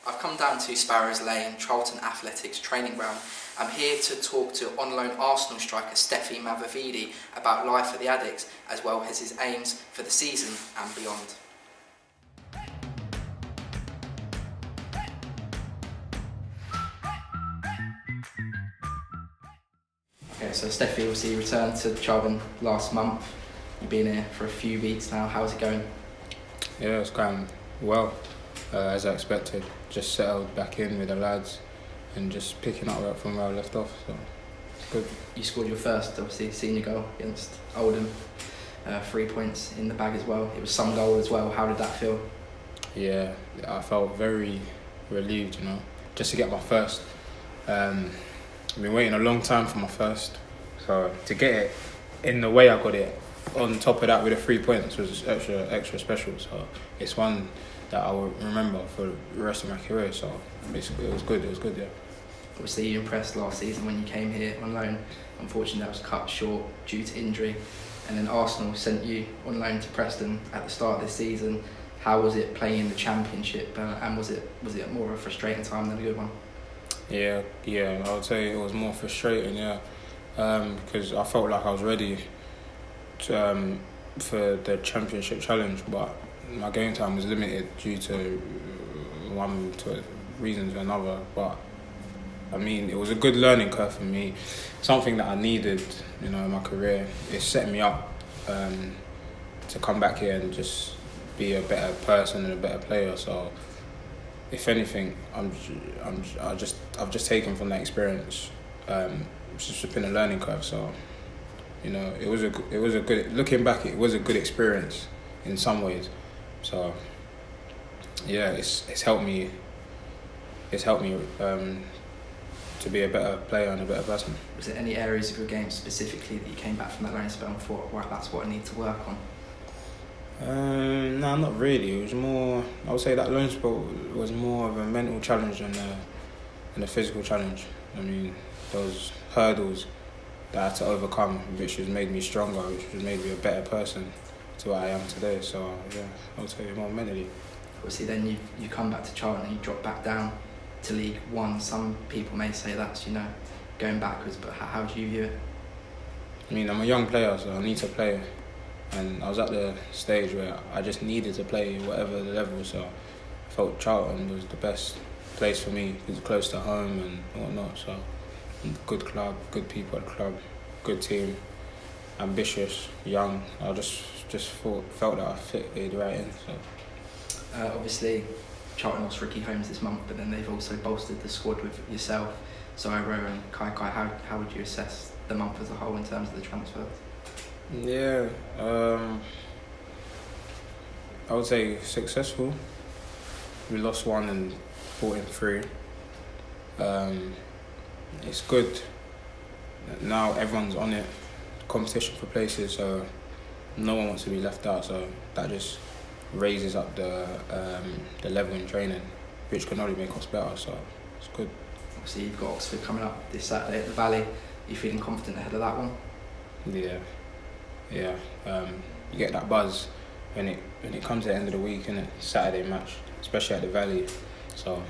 I've come down to Sparrows Lane, Charlton Athletics training ground. I'm here to talk to on-loan Arsenal striker Stephy Mavididi about life at the Addicks, as well as his aims for the season and beyond. Okay, so Stephy, obviously you returned to Charlton last month. You've been here for a few weeks now. How's it going? Yeah, it's going well, as I expected. Just settled back in with the lads and just picking up right from where I left off, so it's good. You scored your first, obviously, senior goal against Oldham. 3 points in the bag as well. It was some goal as well. How did that feel? Yeah, I felt very relieved, just to get my first. I've been waiting a long time for my first, so to get it in the way I got it, on top of that with the 3 points, was extra special. So it's one that I will remember for the rest of my career. So basically, it was good, yeah. Obviously, you impressed last season when you came here on loan. Unfortunately, that was cut short due to injury. And then Arsenal sent you on loan to Preston at the start of this season. How was it playing in the Championship? And was it more of a frustrating time than a good one? Yeah, I would say it was more frustrating, because I felt like I was ready for the Championship challenge, but my game time was limited due to one reason to another. But I mean, it was a good learning curve for me, something that I needed, in my career. It set me up to come back here and just be a better person and a better player. So, if anything, I've just taken from that experience. It's just been a learning curve. So, it was a good. Looking back, it was a good experience in some ways. So, yeah, it's helped me. It's helped me to be a better player and a better person. Was there any areas of your game specifically that you came back from that loan spell and thought, wow, that's what I need to work on? No, not really. It was more. I would say that loan spell was more of a mental challenge than a physical challenge. I mean, those hurdles that I had to overcome, which has made me stronger, which has made me a better person to what I am today. So yeah, I would say more mentally. Obviously, then you come back to Charlton and you drop back down to League One. Some people may say that's going backwards, but how do you view it? I mean, I'm a young player, so I need to play, and I was at the stage where I just needed to play whatever the level. So I felt Charlton was the best place for me. It's close to home and whatnot. So good club, good people at the club, good team, ambitious, young. I just felt that I fitted right in. So obviously, Charlton lost Ricky Holmes this month, but then they've also bolstered the squad with yourself, Zairo and Kai. How would you assess the month as a whole in terms of the transfers? Yeah, I would say successful. We lost one and brought in three. It's good. Now everyone's on it. Competition for places, so no one wants to be left out. So that just raises up the level in training, which can only make us better. So it's good. Obviously, you've got Oxford coming up this Saturday at the Valley. Are you feeling confident ahead of that one? Yeah. You get that buzz when it comes to the end of the week, and it's Saturday match, especially at the Valley. So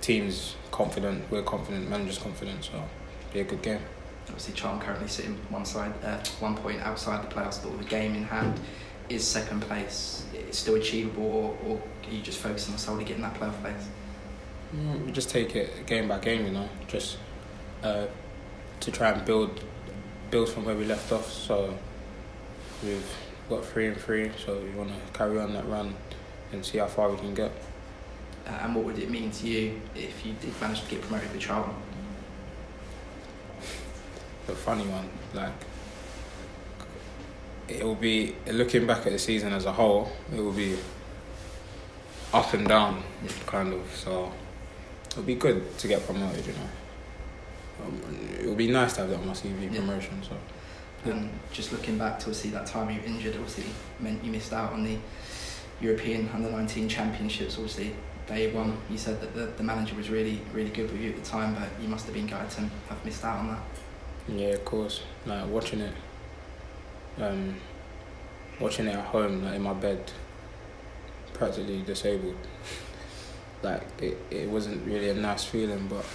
team's confident, we're confident, manager's confident. So be a good game. Obviously, Charlton currently sitting 1 point outside the playoffs, but with a game in hand. Is second place still achievable, or are you just focusing on solely getting that playoff place? We just take it game by game, just to try and build from where we left off. So we've got 3 and 3, so we want to carry on that run and see how far we can get. And what would it mean to you if you did manage to get promoted with Charlton? The funny one, it will be, looking back at the season as a whole, it will be up and down, kind of. So it'll be good to get promoted, It will be nice to have that on my CV, promotion. So. And just looking back to see that time you were injured, obviously meant you missed out on the European Under-19 Championships. Obviously, day one, you said that the manager was really, really good with you at the time, but you must have been gutted to have missed out on that. Yeah, of course. Watching it at home, in my bed, practically disabled. like it wasn't really a nice feeling. But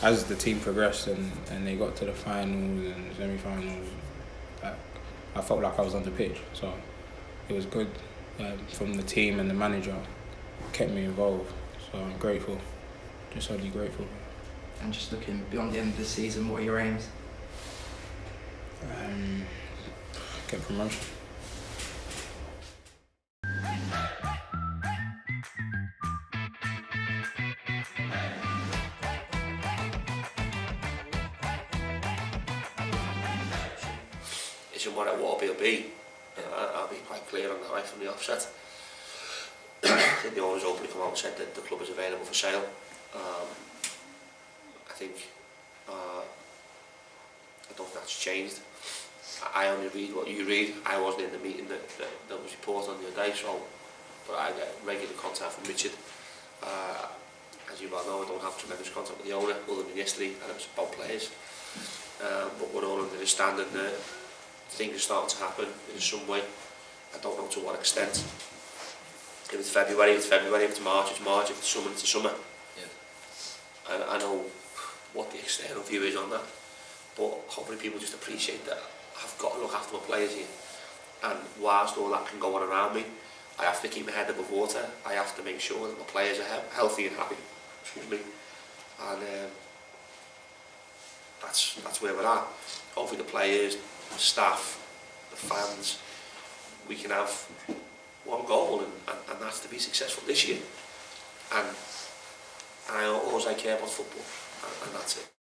as the team progressed and they got to the finals and semi-finals, like, I felt like I was on the pitch. So it was good from the team, and the manager kept me involved. So I'm grateful, just only grateful. And just looking beyond the end of the season, what are your aims? Get promotion. Isn't what it'll be. I'll be quite clear on that right from the offset. I think the owners openly come out and said that the club is available for sale. I think I don't think that's changed. I only read what you read. I wasn't in the meeting that was reported on the other day, so but I get regular contact from Richard. As you well know, I don't have tremendous contact with the owner other than yesterday, and it was about players. But we're all under the standard that things are starting to happen in some way. I don't know to what extent. If it's February, it's February. If it's March, it's March. If it's summer, it's summer. Yeah. And I know what the external view is on that, but hopefully people just appreciate that I've got to look after my players here. And whilst all that can go on around me, I have to keep my head above water. I have to make sure that my players are healthy and happy. Excuse me. And that's where we're at. Hopefully the players, the staff, the fans, we can have one goal, and that's to be successful this year. And all I care about football, and that's it.